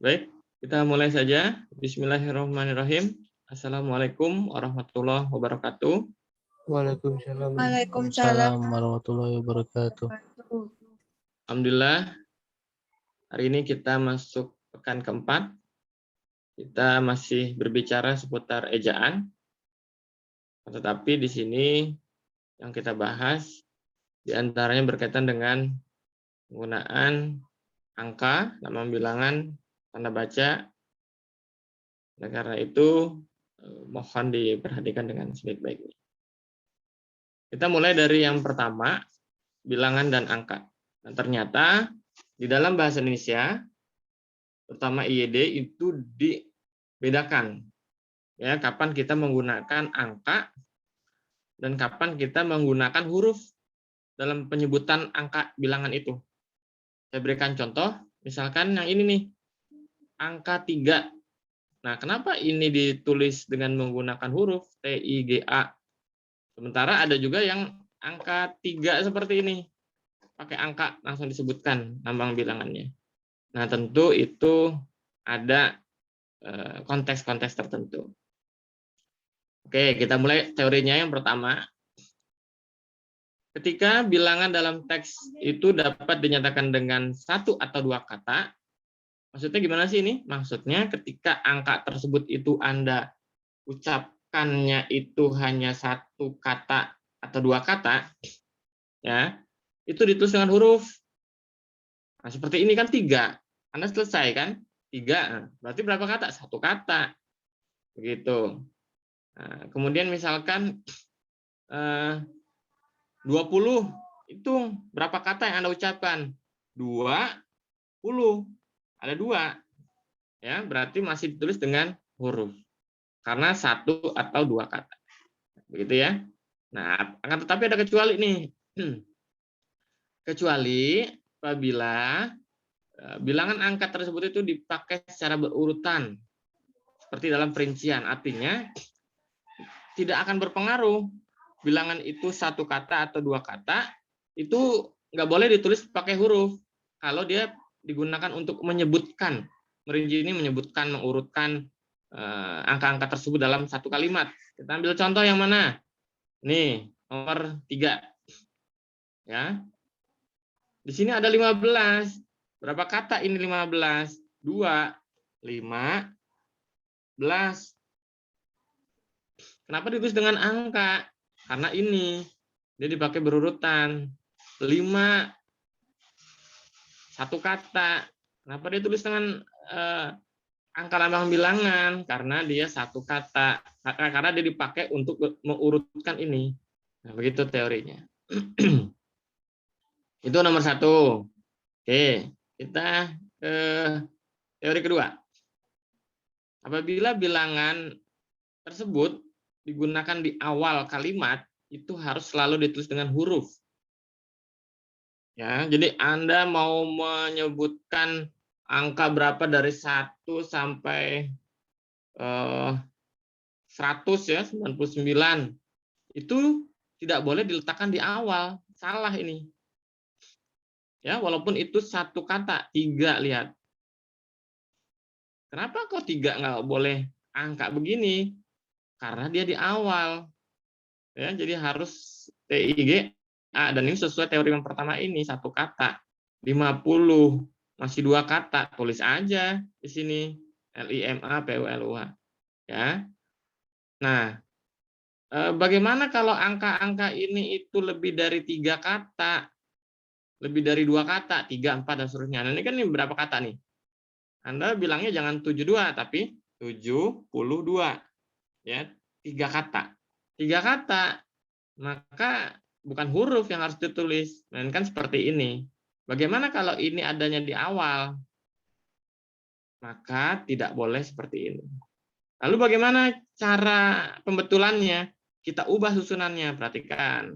Baik, kita mulai saja. Bismillahirrahmanirrahim. Assalamualaikum warahmatullahi wabarakatuh. Waalaikumsalam Waalaikumsalam warahmatullahi wabarakatuh. Alhamdulillah, hari ini kita masuk pekan keempat. Kita masih berbicara seputar ejaan. Tetapi di sini yang kita bahas diantaranya berkaitan dengan penggunaan angka, nama bilangan, tanda baca. Nah, karena itu mohon diperhatikan dengan sebaik-baiknya. Kita mulai dari yang pertama, bilangan dan angka. Nah, ternyata di dalam bahasa Indonesia, terutama IYD itu dibedakan. Ya, kapan kita menggunakan angka dan kapan kita menggunakan huruf dalam penyebutan angka bilangan itu. Saya berikan contoh, misalkan yang ini nih, angka 3. Nah, kenapa ini ditulis dengan menggunakan huruf TIGA? Sementara ada juga yang angka 3 seperti ini. Pakai angka langsung disebutkan lambang bilangannya. Nah, tentu itu ada konteks-konteks tertentu. Oke, kita mulai teorinya yang pertama. Ketika bilangan dalam teks itu dapat dinyatakan dengan satu atau dua kata, maksudnya gimana sih ini? Maksudnya ketika angka tersebut itu Anda ucapkannya itu hanya satu kata atau dua kata, ya, itu ditulis dengan huruf. Nah, seperti ini kan 3. Anda selesai kan? 3. Berarti berapa kata? Satu kata. Begitu. Nah, kemudian misalkan 20 itu berapa kata yang Anda ucapkan? 20. Ada 2. Ya, berarti masih ditulis dengan huruf. Karena satu atau dua kata. Begitu ya. Nah, akan tetapi ada kecuali nih. Kecuali apabila bilangan angka tersebut itu dipakai secara berurutan. Seperti dalam perincian. Artinya tidak akan berpengaruh bilangan itu satu kata atau dua kata, itu nggak boleh ditulis pakai huruf. Kalau dia digunakan untuk menyebutkan, merinci ini menyebutkan, mengurutkan angka-angka tersebut dalam satu kalimat. Kita ambil contoh yang mana? Nih, nomor 3. Ya. Di sini ada 15. Berapa kata ini 15? 2, 15. Kenapa ditulis dengan angka? Karena ini dia dipakai berurutan. 5 satu kata. Kenapa dia tulis dengan angka lambang bilangan? Karena dia satu kata. Karena dia dipakai untuk mengurutkan ini. Nah, begitu teorinya. Itu nomor 1. Oke, kita ke teori kedua. Apabila bilangan tersebut digunakan di awal kalimat, itu harus selalu ditulis dengan huruf. Ya, jadi Anda mau menyebutkan angka berapa dari 1 sampai 100 ya, 99. Itu tidak boleh diletakkan di awal. Salah ini. Ya, walaupun itu satu kata, 3, lihat. Kenapa kok 3 nggak boleh angka begini? Karena dia di awal. Ya, jadi harus TIG dan ini sesuai teori yang pertama ini, satu kata. 50 masih dua kata, tulis aja di sini LIMA PULUH. Ya. Nah, bagaimana kalau angka-angka ini itu lebih dari 3 kata? Lebih dari 2 kata, 3, 4 dan seterusnya. Nah, ini kan ini berapa kata nih? Anda bilangnya jangan 72 tapi 72. Ya, 3 kata. 3 kata. Maka bukan huruf yang harus ditulis, melainkan seperti ini. Bagaimana kalau ini adanya di awal? Maka tidak boleh seperti ini. Lalu bagaimana cara pembetulannya? Kita ubah susunannya, perhatikan.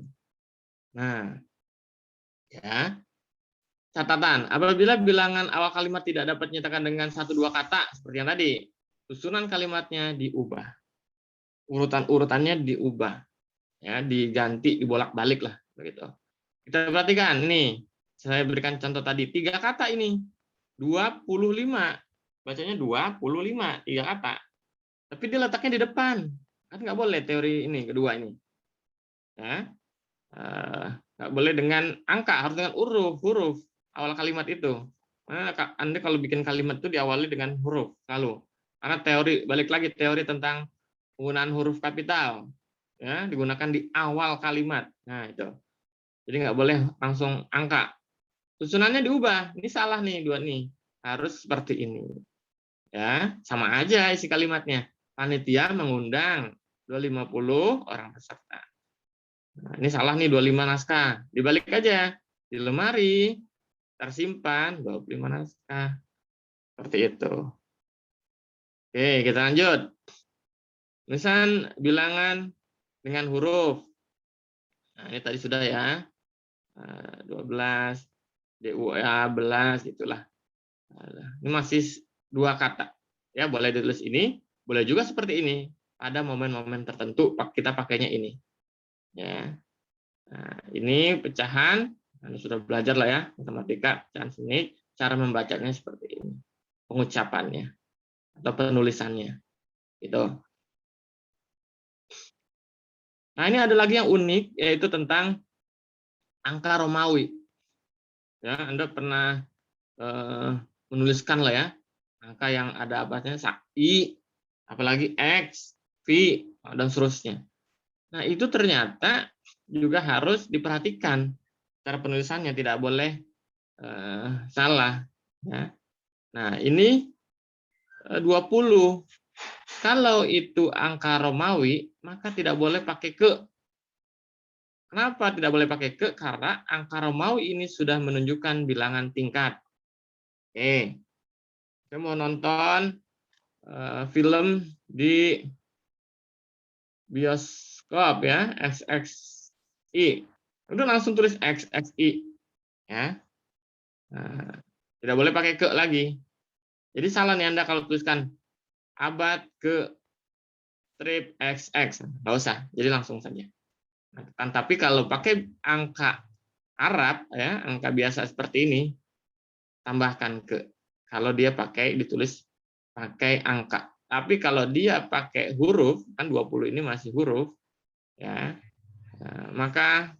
Nah, ya. Catatan, apabila bilangan awal kalimat tidak dapat dinyatakan dengan 1-2 kata, seperti yang tadi, susunan kalimatnya diubah. Urutan-urutannya diubah. Ya, diganti, dibolak-balik lah begitu. Kita perhatikan ini, saya berikan contoh tadi 3 kata ini 25. bacanya 25, 3 kata. Tapi dia letaknya di depan. Kan nggak boleh teori ini, kedua ini. Ya. Nggak boleh dengan angka, harus dengan huruf awal kalimat itu. Nah, Anda kalau bikin kalimat itu diawali dengan huruf selalu. Karena balik lagi teori tentang penggunaan huruf kapital, ya, digunakan di awal kalimat. Nah, itu. Jadi nggak boleh langsung angka. Susunannya diubah. Ini salah nih, dua nih. Harus seperti ini. Ya, sama aja isi kalimatnya. Panitia mengundang 250 orang peserta. Nah, ini salah nih, 25 naskah. Dibalik aja. Di lemari tersimpan 25 naskah. Seperti itu. Oke, kita lanjut. Tulisan bilangan dengan huruf. Nah, ini tadi sudah ya. 12, DUA, belas, itulah. Ini masih 2 kata. Ya, boleh ditulis ini, boleh juga seperti ini. Pada momen-momen tertentu kita pakainya ini. Ya. Nah, ini pecahan. Anda sudah belajar lah ya, matematika, pecahan sini, cara membacanya seperti ini. Pengucapannya atau penulisannya. Gitu. Nah, ini ada lagi yang unik, yaitu tentang angka Romawi. Ya, Anda pernah menuliskan lah ya, angka yang ada abadnya I, apalagi X, V, dan seterusnya. Nah, itu ternyata juga harus diperhatikan cara penulisannya, tidak boleh salah. Ya. Nah, ini 20. Kalau itu angka Romawi, maka tidak boleh pakai ke. Kenapa tidak boleh pakai ke? Karena angka Romawi ini sudah menunjukkan bilangan tingkat. Oke, saya mau nonton film di bioskop ya, XXI. Udah langsung tulis XXI. Ya. Nah, tidak boleh pakai ke lagi. Jadi salah nih Anda kalau tuliskan abad ke strip XX. Nggak usah, jadi langsung saja. Nah, tapi kalau pakai angka Arab, ya, angka biasa seperti ini, tambahkan ke. Kalau dia ditulis pakai angka. Tapi kalau dia pakai huruf, kan 20 ini masih huruf, ya, maka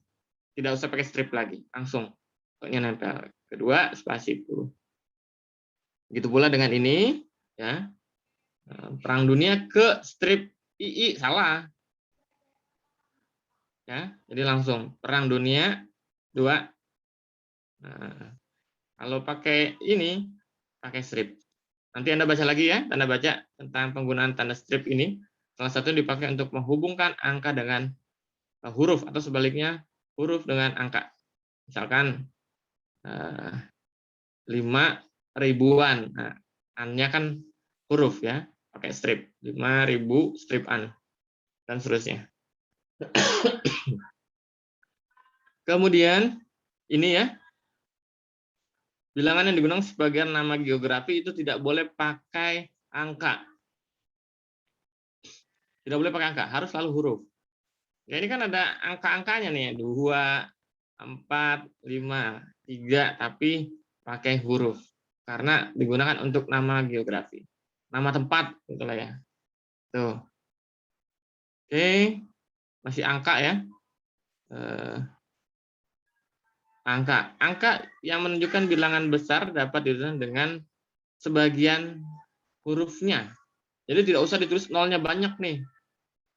tidak usah pakai strip lagi, langsung pokoknya nempel. Kedua, spasi dulu. Begitu pula dengan ini, ya, Perang Dunia ke strip II, salah. Ya, jadi langsung Perang Dunia 2. Nah, kalau pakai ini, pakai strip. Nanti Anda baca lagi ya, Anda baca tentang penggunaan tanda strip ini. Salah satu dipakai untuk menghubungkan angka dengan huruf atau sebaliknya huruf dengan angka. Misalkan 5 ribuan. Nah, an-nya kan huruf ya, pakai strip. 5.000 strip an dan seterusnya. Kemudian ini ya, bilangan yang digunakan sebagai nama geografi itu tidak boleh pakai angka. Tidak boleh pakai angka, harus selalu huruf. Ya, ini kan ada angka-angkanya nih, 2, 4, 5, 3, tapi pakai huruf. Karena digunakan untuk nama geografi. Nama tempat, itulah ya. Tuh. Oke, masih angka ya. Angka yang menunjukkan bilangan besar dapat ditulis dengan sebagian hurufnya. Jadi tidak usah ditulis nolnya banyak nih.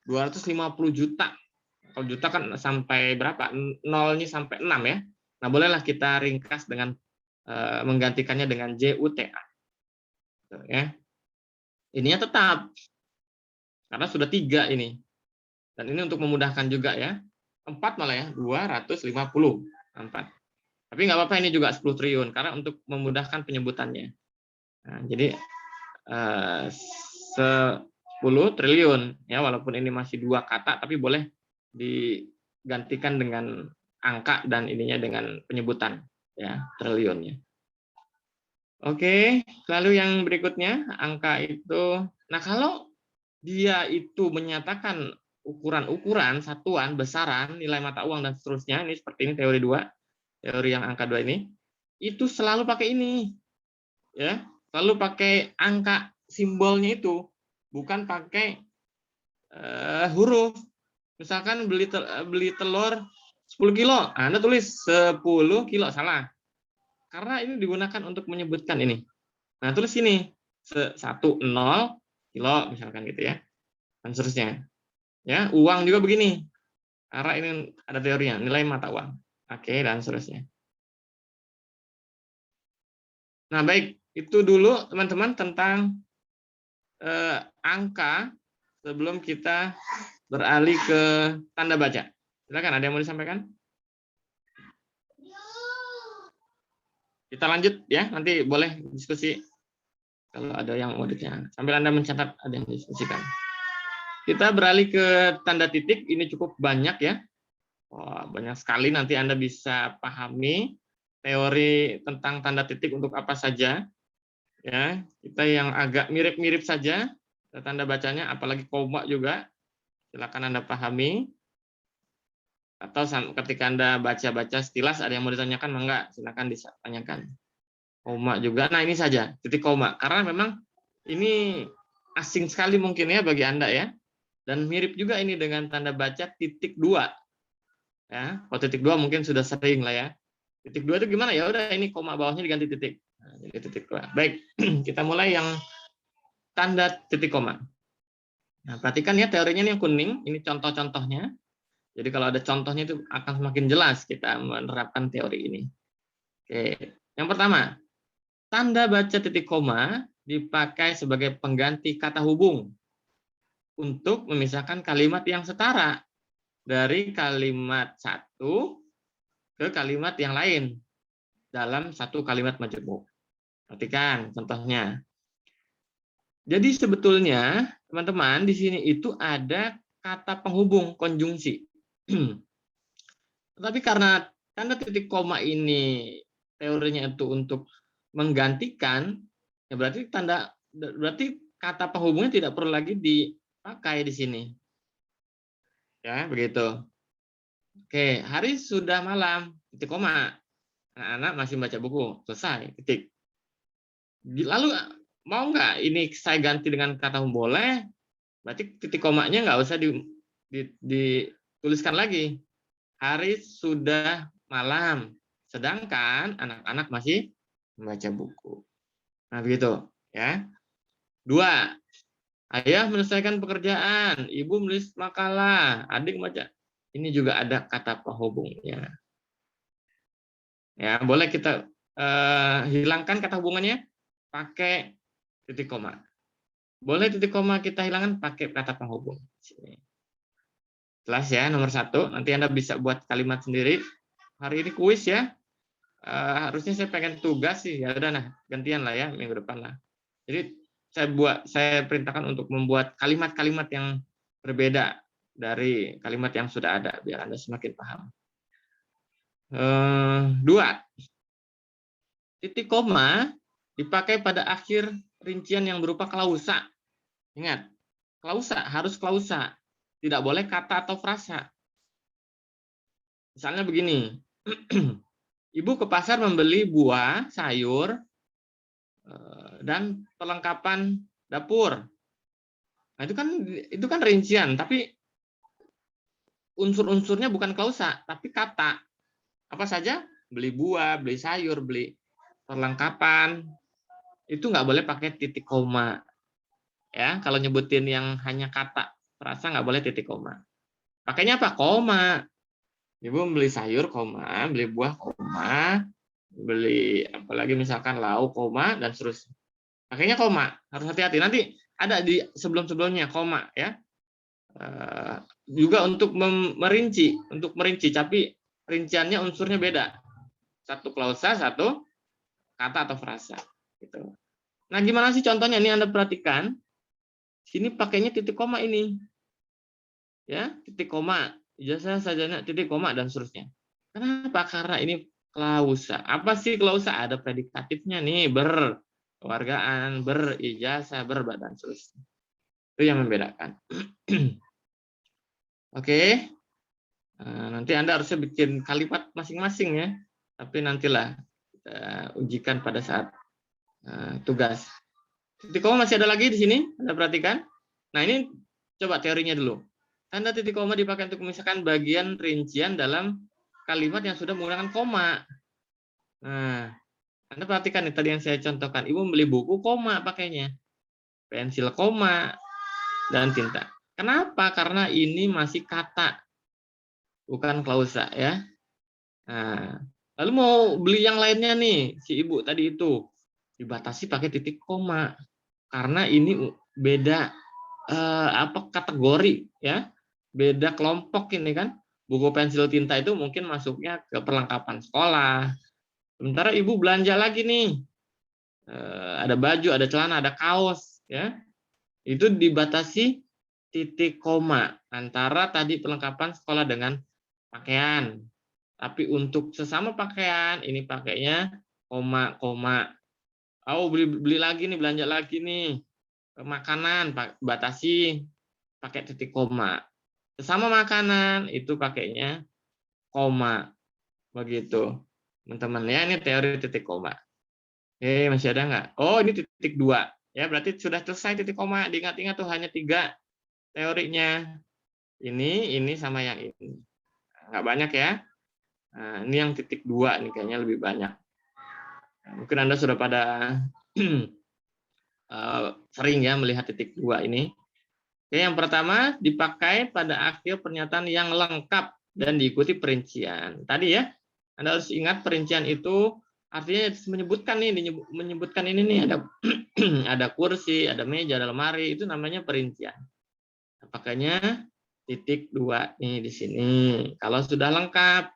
250 juta. Kalau juta kan sampai berapa? Nolnya sampai 6 ya. Nah, bolehlah kita ringkas dengan menggantikannya dengan JUTA. Ya. Ininya tetap. Karena sudah 3 ini. Dan ini untuk memudahkan juga ya. 4 malah ya, 250. 4. Tapi nggak apa-apa, ini juga 10 triliun karena untuk memudahkan penyebutannya. Nah, jadi 10 triliun ya, walaupun ini masih 2 kata tapi boleh digantikan dengan angka dan ininya dengan penyebutan ya, triliunnya. Oke, lalu yang berikutnya angka itu. Nah, kalau dia itu menyatakan ukuran-ukuran, satuan, besaran, nilai mata uang dan seterusnya, ini seperti ini teori 2. Teori yang angka 2 ini, itu selalu pakai ini. Ya. selalu pakai angka simbolnya itu, bukan pakai huruf. Misalkan beli telur 10 kilo, Anda tulis 10 kilo, salah. Karena ini digunakan untuk menyebutkan ini. Nah, tulis ini 10 kilo misalkan gitu ya. Dan seterusnya. Ya, uang juga begini. Karena ini ada teorinya, nilai mata uang. Oke, dan seterusnya. Nah, baik, itu dulu teman-teman tentang angka sebelum kita beralih ke tanda baca. Silakan, ada yang mau disampaikan? Kita lanjut ya, nanti boleh diskusi kalau ada yang mau ditanya. Sambil Anda mencatat ada yang diskusikan. Kita beralih ke tanda titik, ini cukup banyak ya. Wah, banyak sekali, nanti Anda bisa pahami teori tentang tanda titik untuk apa saja. Ya, kita yang agak mirip-mirip saja tanda bacanya, apalagi koma juga. Silakan Anda pahami. Atau ketika Anda baca-baca sekilas ada yang mau ditanyakan, enggak, silakan ditanyakan. Koma juga. Nah, ini saja titik koma, karena memang ini asing sekali mungkin ya bagi Anda ya. Dan mirip juga ini dengan tanda baca titik 2. Ya, kalau titik 2 mungkin sudah sering lah ya. Titik 2 itu gimana? Ya udah, ini koma bawahnya diganti titik. Nah, jadi titik 2. Baik, kita mulai yang tanda titik koma. Nah, perhatikan ya teorinya ini yang kuning, ini contoh-contohnya. Jadi kalau ada contohnya itu akan semakin jelas kita menerapkan teori ini. Oke, yang pertama, tanda baca titik koma dipakai sebagai pengganti kata hubung untuk memisahkan kalimat yang setara dari kalimat satu ke kalimat yang lain dalam satu kalimat majemuk. Perhatikan contohnya. Jadi sebetulnya teman-teman di sini itu ada kata penghubung konjungsi. Tapi karena tanda titik koma ini teorinya itu untuk menggantikan, ya berarti kata penghubungnya tidak perlu lagi dipakai di sini. Ya, begitu. Oke, hari sudah malam, titik koma. Anak-anak masih baca buku, selesai, titik. Lalu mau nggak ini saya ganti dengan kata boleh? Berarti titik komanya nggak usah dituliskan lagi. Hari sudah malam, sedangkan anak-anak masih membaca buku. Nah, begitu ya. 2. Ayah menyelesaikan pekerjaan, ibu menulis makalah, adik baca. Ini juga ada kata penghubungnya. Ya, boleh kita hilangkan kata hubungannya pakai titik koma. Boleh titik koma kita hilangkan pakai kata penghubung. Jelas ya, nomor 1. Nanti Anda bisa buat kalimat sendiri. Hari ini kuis ya. Harusnya saya pengen tugas sih. Ya udah, nah gantian lah ya minggu depan lah. Jadi saya perintahkan untuk membuat kalimat-kalimat yang berbeda dari kalimat yang sudah ada biar Anda semakin paham. 2. Titik koma dipakai pada akhir rincian yang berupa klausa. Ingat, klausa harus klausa. Tidak boleh kata atau frasa. Misalnya begini. Ibu ke pasar membeli buah, sayur, dan perlengkapan dapur. Nah, itu kan rincian, tapi unsur-unsurnya bukan klausa, tapi kata. Apa saja? Beli buah, beli sayur, beli perlengkapan. Itu nggak boleh pakai titik koma. Ya, kalau nyebutin yang hanya kata, frasa nggak boleh titik koma. Pakainya apa? Koma. Ibu beli sayur, koma, beli buah, koma, beli apalagi misalkan lauk, koma, dan seterusnya. Pakainya koma, harus hati-hati. Nanti ada di sebelum-sebelumnya koma ya. Juga untuk merinci, tapi rinciannya unsurnya beda. Satu klausa, satu kata atau frasa. Gitu. Nah, gimana sih contohnya? Ini Anda perhatikan. Sini pakainya titik koma ini. Ya, titik koma. Ijazah sarjana titik koma dan seterusnya. Kenapa? Karena ini klausa. Apa sih klausa? Ada predikatifnya nih, berkewargaan, berijazah, berbadan seterusnya. Itu yang membedakan. Oke. Nanti Anda harusnya bikin kalimat masing-masing ya. Tapi nantilah kita ujikan pada saat Nah, tugas. Titik koma masih ada lagi di sini, Anda perhatikan. Nah, ini coba teorinya dulu. Tanda titik koma dipakai untuk memisahkan bagian rincian dalam kalimat yang sudah menggunakan koma. Nah, Anda perhatikan nih tadi yang saya contohkan. Ibu membeli buku, koma pakainya. Pensil, koma, dan tinta. Kenapa? Karena ini masih kata, bukan klausa ya. Nah, lalu mau beli yang lainnya nih, si ibu tadi itu dibatasi pakai titik koma karena ini beda kategori ya, beda kelompok ini kan. Buku, pensil, tinta itu mungkin masuknya ke perlengkapan sekolah. Sementara ibu belanja lagi nih, ada baju, ada celana, ada kaos ya. Itu dibatasi titik koma antara tadi perlengkapan sekolah dengan pakaian. Tapi untuk sesama pakaian ini pakainya koma, koma. Oh, beli lagi nih, belanja lagi nih. Makanan batasi pakai titik koma. Sesama makanan itu pakainya koma. Begitu. Teman-teman ya, ini teori titik koma. Masih ada nggak? Oh, ini titik 2. Ya, berarti sudah selesai titik koma. Diingat-ingat tuh hanya 3 teorinya. Ini sama yang ini. Nggak banyak ya. Nah, ini yang titik 2 nih kayaknya lebih banyak. Mungkin Anda sudah pada sering ya melihat titik 2 ini. Oke, yang pertama dipakai pada akhir pernyataan yang lengkap dan diikuti perincian. Tadi ya, Anda harus ingat perincian itu artinya menyebutkan ini nih ada ada kursi, ada meja, ada lemari, itu namanya perincian. Pakainya titik 2 nih di sini. Kalau sudah lengkap.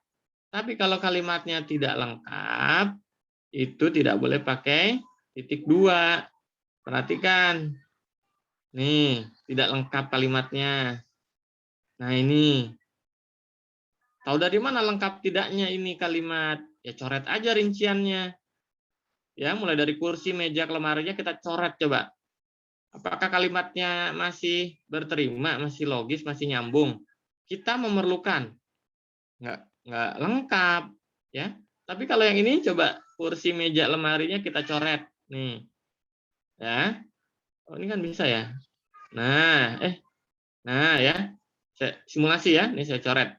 Tapi kalau kalimatnya tidak lengkap, itu tidak boleh pakai titik 2. Perhatikan. Nih, tidak lengkap kalimatnya. Nah, ini. Tahu dari mana lengkap tidaknya ini kalimat? Ya coret aja rinciannya. Ya, mulai dari kursi, meja, lemarinya kita coret coba. Apakah kalimatnya masih berterima, masih logis, masih nyambung? Kita memerlukan. Nggak lengkap, ya. Tapi kalau yang ini coba kursi, meja, lemarinya kita coret. Nih. Ya. Oh, ini kan bisa ya. Nah, nah ya. Simulasi ya, ini saya coret.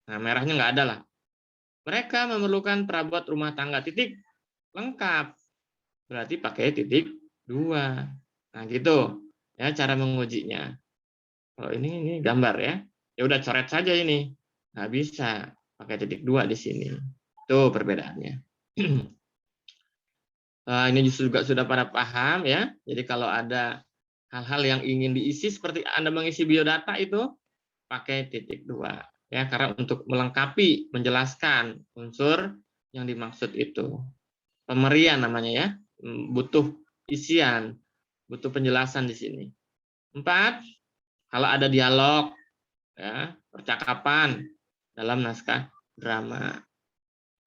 Nah, merahnya nggak ada lah. Mereka memerlukan perabot rumah tangga titik lengkap. Berarti pakai titik 2. Nah, gitu. Ya cara mengujinya. Kalau ini gambar ya. Ya udah coret saja ini. Nggak bisa pakai titik 2 di sini. Itu perbedaannya. Ini juga sudah pada paham ya. Jadi kalau ada hal-hal yang ingin diisi seperti Anda mengisi biodata itu pakai titik 2 ya, karena untuk melengkapi, menjelaskan unsur yang dimaksud itu. Pemberian namanya ya, butuh isian, butuh penjelasan di sini. 4, kalau ada dialog ya, percakapan dalam naskah drama.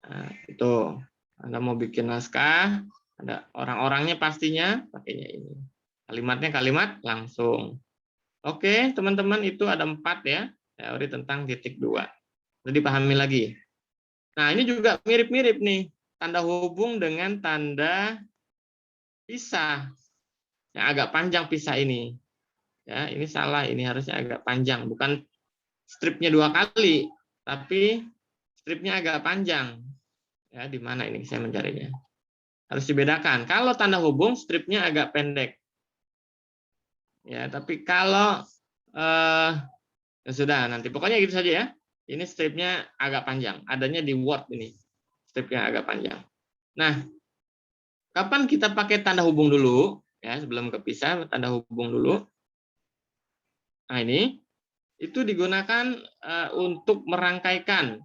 Nah, itu Anda mau bikin naskah, ada orang-orangnya pastinya pakainya ini. Kalimatnya kalimat langsung. Oke, teman-teman, itu ada 4 ya, teori tentang titik 2. Jadi dipahami lagi. Nah, ini juga mirip-mirip nih, tanda hubung dengan tanda pisah. Yang agak panjang pisah ini. Ya, ini salah, ini harusnya agak panjang, bukan stripnya 2 kali, tapi stripnya agak panjang. Ya, di mana ini saya mencarinya? Harus dibedakan. Kalau tanda hubung stripnya agak pendek. Ya, tapi kalau ya sudah nanti pokoknya gitu saja ya. Ini stripnya agak panjang. Adanya di Word ini. Stripnya agak panjang. Nah, kapan kita pakai tanda hubung dulu? Ya, sebelum kepisah tanda hubung dulu. Nah, ini itu digunakan untuk merangkaikan.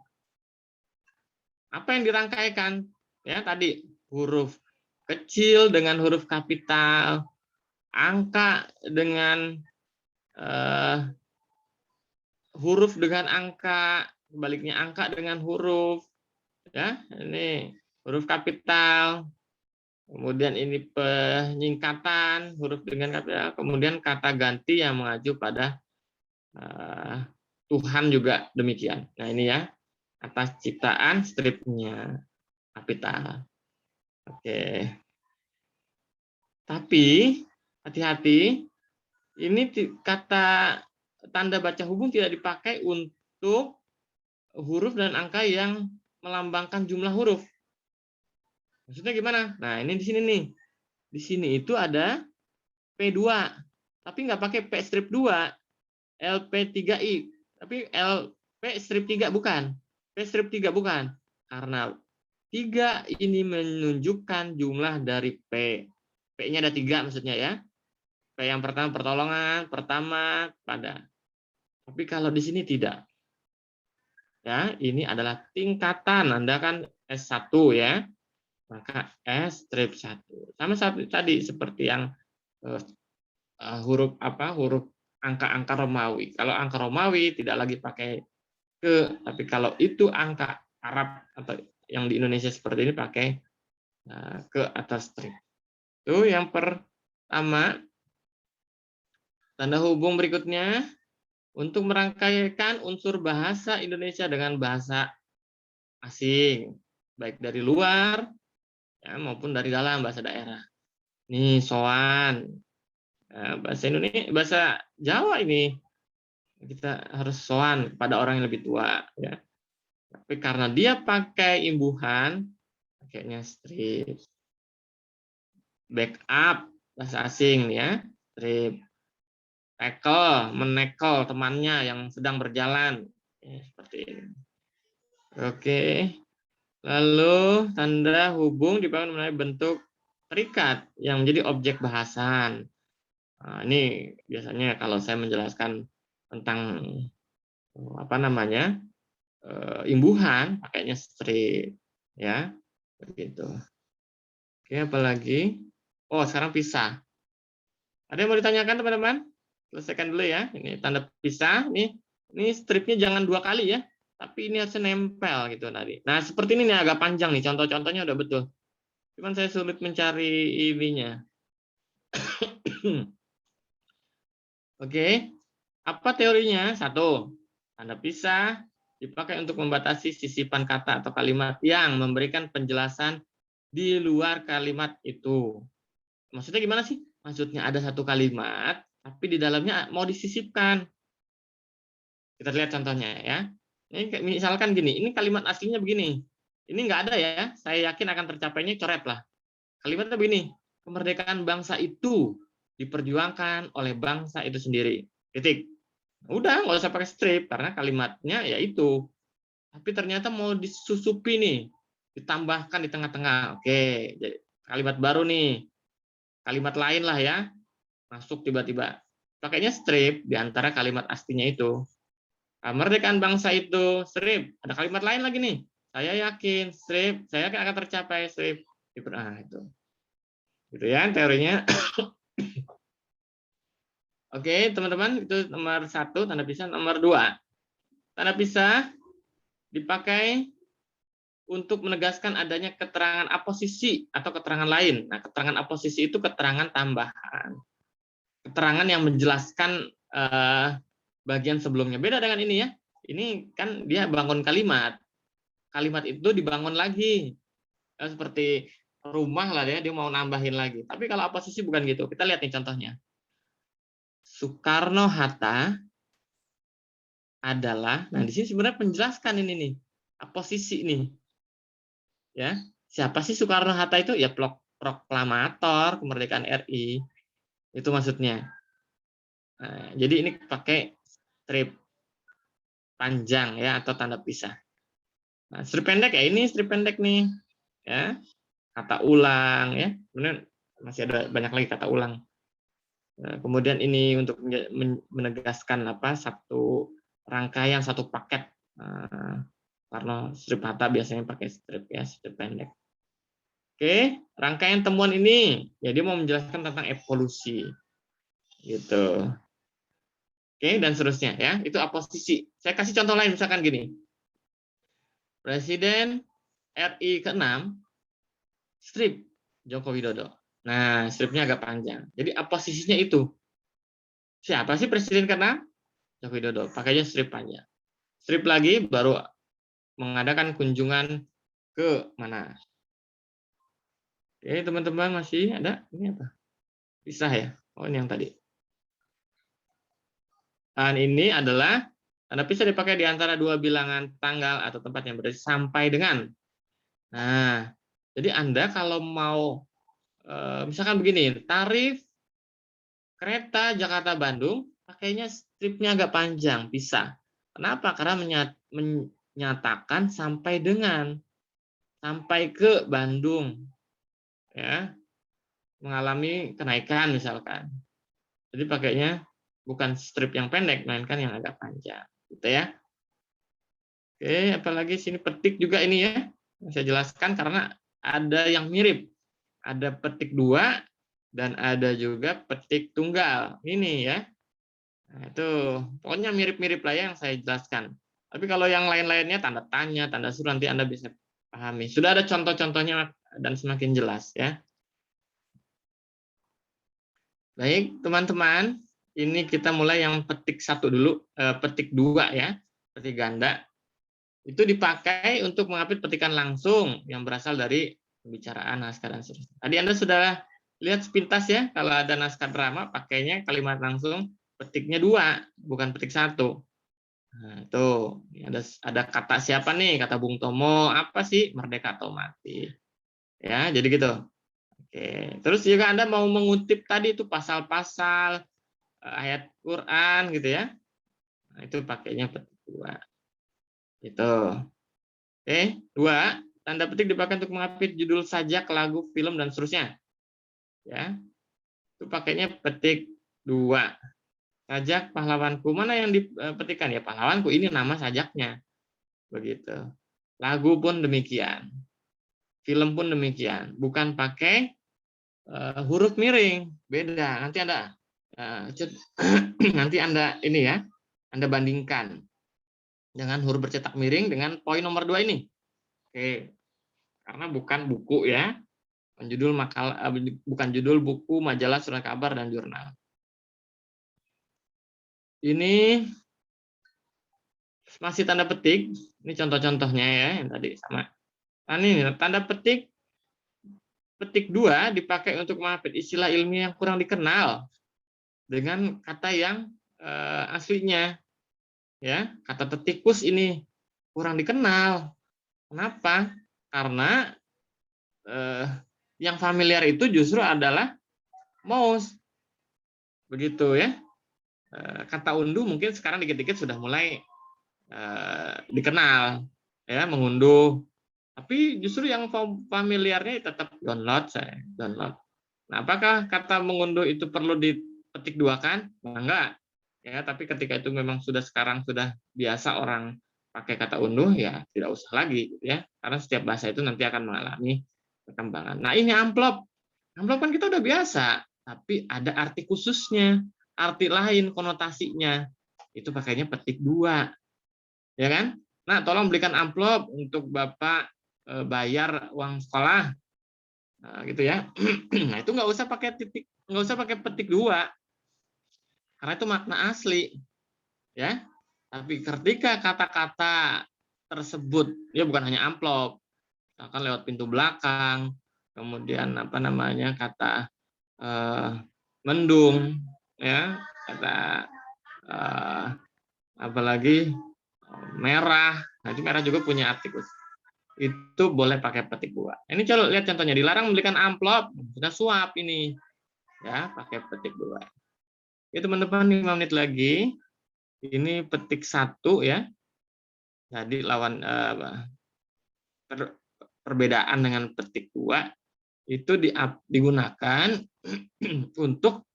Apa yang dirangkaikan? Ya, tadi huruf kecil dengan huruf kapital, angka dengan huruf dengan angka, sebaliknya angka dengan huruf, ya ini huruf kapital, kemudian ini penyingkatan huruf dengan kapital, kemudian kata ganti yang mengacu pada Tuhan juga demikian. Nah ini ya atas ciptaan stripnya kapital. Oke. Tapi hati-hati, ini kata tanda baca hubung tidak dipakai untuk huruf dan angka yang melambangkan jumlah huruf. Maksudnya gimana? Nah, ini di sini nih. Di sini itu ada P2, tapi nggak pakai P strip 2, LP3I, tapi LP strip 3 bukan. P strip 3 bukan. Karena 3 ini menunjukkan jumlah dari P. P-nya ada 3 maksudnya ya. P yang pertama pertolongan, pertama, pada. Tapi kalau di sini tidak. Ya, ini adalah tingkatan. Anda kan S1 ya. Maka S strip 1. Sama tadi seperti yang huruf angka-angka Romawi. Kalau angka Romawi tidak lagi pakai ke, tapi kalau itu angka Arab atau yang di Indonesia seperti ini pakai ke atas strip. Itu yang pertama. Tanda hubung berikutnya untuk merangkaikan unsur bahasa Indonesia dengan bahasa asing, baik dari luar ya, maupun dari dalam bahasa daerah. Nih soan, bahasa Indonesia, bahasa Jawa ini kita harus soan pada orang yang lebih tua ya. Tapi karena dia pakai imbuhan, pakainya strip. Backup bahasa asing ya, strip. Tackle, menekel temannya yang sedang berjalan ya, seperti ini. Oke. Lalu tanda hubung dipakai mengenai bentuk terikat yang menjadi objek bahasan. Nah, ini biasanya kalau saya menjelaskan tentang imbuhan, pakainya strip ya, begitu. Oke, apalagi? Oh, sekarang pisah. Ada yang mau ditanyakan teman-teman? Selesaikan dulu ya. Ini tanda pisah. Ini stripnya jangan 2 kali ya, tapi ini harusnya nempel gitu tadi. Nah, seperti ini nih agak panjang nih. Contoh-contohnya udah betul. Cuman saya sulit mencari ininya. Oke. Apa teorinya? 1. Tanda pisah dipakai untuk membatasi sisipan kata atau kalimat yang memberikan penjelasan di luar kalimat itu. Maksudnya gimana sih? Maksudnya ada satu kalimat, tapi di dalamnya mau disisipkan. Kita lihat contohnya ya. Ini misalkan gini, ini kalimat aslinya begini. Ini nggak ada ya, saya yakin akan tercapainya, coret lah. Kalimatnya begini, kemerdekaan bangsa itu diperjuangkan oleh bangsa itu sendiri. Titik. Udah, nggak usah pakai strip, karena kalimatnya ya itu. Tapi ternyata mau disusupi nih, ditambahkan di tengah-tengah. Oke, jadi kalimat baru nih. Kalimat lain lah ya, masuk tiba-tiba. Pakainya strip di antara kalimat aslinya itu. Kemerdekaan bangsa itu, strip. Ada kalimat lain lagi nih. Saya yakin, strip. Saya yakin akan tercapai, strip. Nah, itu. Gitu ya teorinya. Oke, teman-teman, itu nomor 1, tanda pisah. Nomor 2, tanda pisah dipakai untuk menegaskan adanya keterangan aposisi atau keterangan lain. Nah, keterangan aposisi itu keterangan tambahan. Keterangan yang menjelaskan bagian sebelumnya. Beda dengan ini ya. Ini kan dia bangun kalimat. Kalimat itu dibangun lagi. Seperti rumah lah ya, dia mau nambahin lagi. Tapi kalau aposisi bukan gitu. Kita lihat nih contohnya. Soekarno-Hatta adalah, nah di sini sebenarnya penjelaskan ini nih, aposisi nih. Ya, siapa sih Soekarno-Hatta itu? Ya proklamator kemerdekaan RI. Itu maksudnya. Nah, jadi ini pakai strip panjang ya atau tanda pisah. Nah, strip pendek ya, ini strip pendek nih. Ya. Kata ulang ya. Kemudian masih ada banyak lagi kata ulang. Nah, kemudian ini untuk menegaskan satu rangkaian, satu paket. Nah, karena strip Hatta biasanya pakai strip ya, strip pendek. Oke, rangkaian temuan ini jadi mau menjelaskan tentang evolusi. Gitu. Oke, dan seterusnya ya. Itu aposisi. Saya kasih contoh lain misalkan gini. Presiden RI ke-6 strip Joko Widodo. Nah, stripnya agak panjang. Jadi aposisinya itu. Siapa sih presiden ke-6? Joko Widodo. Pakainya strip panjang. Strip lagi baru mengadakan kunjungan ke mana. Oke, teman-teman masih ada? Ini apa? Pisah ya. Oh, ini yang tadi. Dan ini adalah tanda pisah dipakai di antara dua bilangan tanggal atau tempat yang berarti sampai dengan. Nah, jadi Anda kalau mau misalkan begini, tarif kereta Jakarta-Bandung pakainya stripnya agak panjang, pisah. Kenapa? Karena menyatakan sampai dengan, sampai ke Bandung, ya, mengalami kenaikan misalkan. Jadi pakainya bukan strip yang pendek, melainkan yang agak panjang, gitu ya. Oke, apalagi sini petik juga ini ya, saya jelaskan karena ada yang mirip. Ada petik 2 dan ada juga petik tunggal. Ini ya. Nah, itu pokoknya mirip-mirip lah ya yang saya jelaskan. Tapi kalau yang lain-lainnya tanda tanya, tanda suruh nanti Anda bisa pahami. Sudah ada contoh-contohnya dan semakin jelas ya. Baik, teman-teman, ini kita mulai yang petik 1 dulu, petik 2 ya, petik ganda. Itu dipakai untuk mengapit petikan langsung yang berasal dari pembicaraan, naskah dan seterusnya. Tadi Anda sudah lihat sepintas ya, kalau ada naskah drama pakainya kalimat langsung petiknya 2, bukan petik 1. Nah, tuh ada kata siapa nih? Kata Bung Tomo, apa sih? Merdeka atau mati. Ya, jadi gitu. Oke. Terus juga Anda mau mengutip tadi itu pasal-pasal ayat Quran gitu ya. Nah, itu pakainya petik 2. Gitu. Oke, 2, tanda petik dipakai untuk mengapit judul sajak, lagu, film dan seterusnya. Ya. Itu pakainya petik 2. Sajak pahlawanku. Mana yang dipetikan ya? Pahlawanku ini nama sajaknya. Begitu. Lagu pun demikian. Film pun demikian. Bukan pakai huruf miring. Beda. Nanti Anda nanti Anda ini ya. Anda bandingkan dengan huruf bercetak miring dengan poin nomor 2 ini. Oke. Karena bukan buku ya. Judul makalah, bukan judul buku, majalah, surat kabar dan jurnal. Ini masih tanda petik. Ini contoh-contohnya ya yang tadi sama. Nah, ini tanda petik 2 dipakai untuk mengapit istilah ilmiah yang kurang dikenal dengan kata yang aslinya. Ya, kata tetikus ini kurang dikenal. Kenapa? Karena yang familiar itu justru adalah mouse. Begitu ya. Kata unduh mungkin sekarang dikit-dikit sudah mulai dikenal ya, mengunduh. Tapi justru yang familiarnya tetap download saya, download. Nah, apakah kata mengunduh itu perlu dipetik 2 kan? Nah, enggak. Ya, tapi ketika itu memang sekarang sudah biasa orang pakai kata unduh ya tidak usah lagi gitu ya. Karena setiap bahasa itu nanti akan mengalami perkembangan. Nah, ini amplop. Amplop kan kita udah biasa, tapi ada arti khususnya, arti lain konotasinya. Itu pakainya petik 2. Ya kan? Nah, tolong belikan amplop untuk Bapak bayar uang sekolah. Nah, gitu ya. Nah, itu nggak usah pakai petik 2 karena itu makna asli. Ya. Tapi ketika kata-kata tersebut, ya bukan hanya amplop, akan lewat pintu belakang, kemudian apa namanya kata mendung, ya, kata apalagi merah. Nah, itu merah juga punya arti khusus. Itu boleh pakai petik 2. Ini coba lihat contohnya, dilarang membelikan amplop, sudah suap ini. Ya, pakai petik 2. Ya, teman-teman, 5 menit lagi. Ini petik 1 ya. Jadi lawan perbedaan dengan petik 2 itu digunakan untuk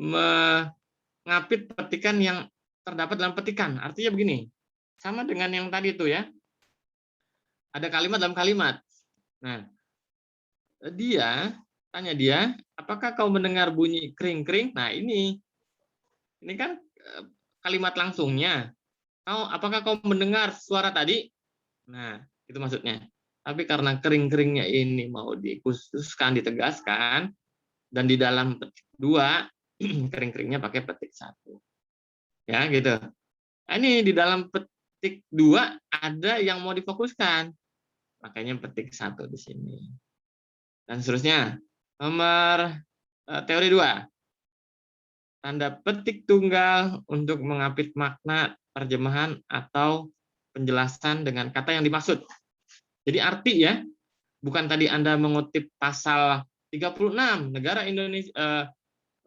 mengapit petikan yang terdapat dalam petikan. Artinya begini, sama dengan yang tadi itu ya. Ada kalimat dalam kalimat. Nah, tanya dia, apakah kau mendengar bunyi kring-kring? Nah, ini kan kalimat langsungnya. Apakah kau mendengar suara tadi? Nah, itu maksudnya. Tapi karena kering-keringnya ini mau dikhususkan, ditegaskan, dan di dalam petik 2, kering-keringnya pakai petik 1. Ya, gitu. Nah, ini di dalam petik 2 ada yang mau difokuskan. Makanya petik 1 di sini. Dan seterusnya. Nomor teori 2. Tanda petik tunggal untuk mengapit makna terjemahan atau penjelasan dengan kata yang dimaksud. Jadi arti ya, bukan tadi Anda mengutip pasal 36 negara Indonesia,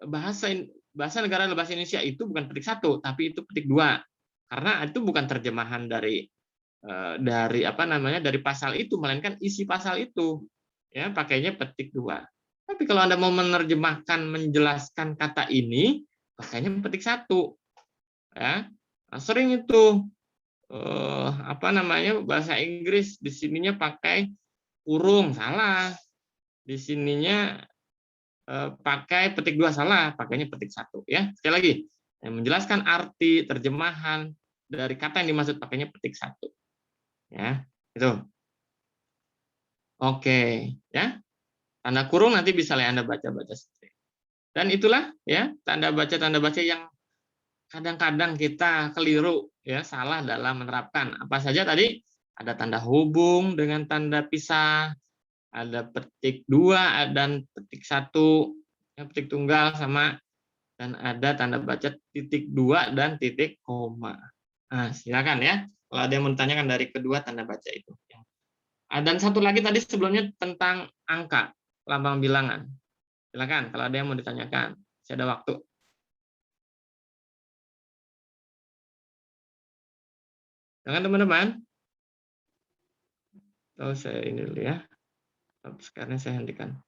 bahasa negara bahasa Indonesia itu bukan petik 1, tapi itu petik 2. Karena itu bukan terjemahan dari apa namanya, dari pasal itu, melainkan isi pasal itu. Ya, pakainya petik 2. Tapi kalau Anda mau menerjemahkan, menjelaskan kata ini, pakainya petik 1. Ya. Nah, sering itu apa namanya, bahasa Inggris di sininya pakai kurung, salah. Di sininya pakai petik 2, salah, pakainya petik 1 ya. Sekali lagi, yang menjelaskan arti terjemahan dari kata yang dimaksud pakainya petik 1. Ya, itu. Oke, ya. Tanda kurung nanti bisa Anda baca-baca sendiri. Dan itulah ya tanda baca yang kadang-kadang kita keliru ya, salah dalam menerapkan. Apa saja tadi? Ada tanda hubung dengan tanda pisah, ada petik 2 dan petik 1, ya, petik tunggal sama, dan ada tanda baca titik 2 dan titik koma. Nah, silakan ya. Kalau ada yang mau ditanyakan dari kedua tanda baca itu. Dan satu lagi tadi sebelumnya tentang angka, lambang bilangan. Silakan kalau ada yang mau ditanyakan. Masih ada waktu. Silakan teman-teman. Oh, saya ini dulu ya. Sekarang saya hentikan.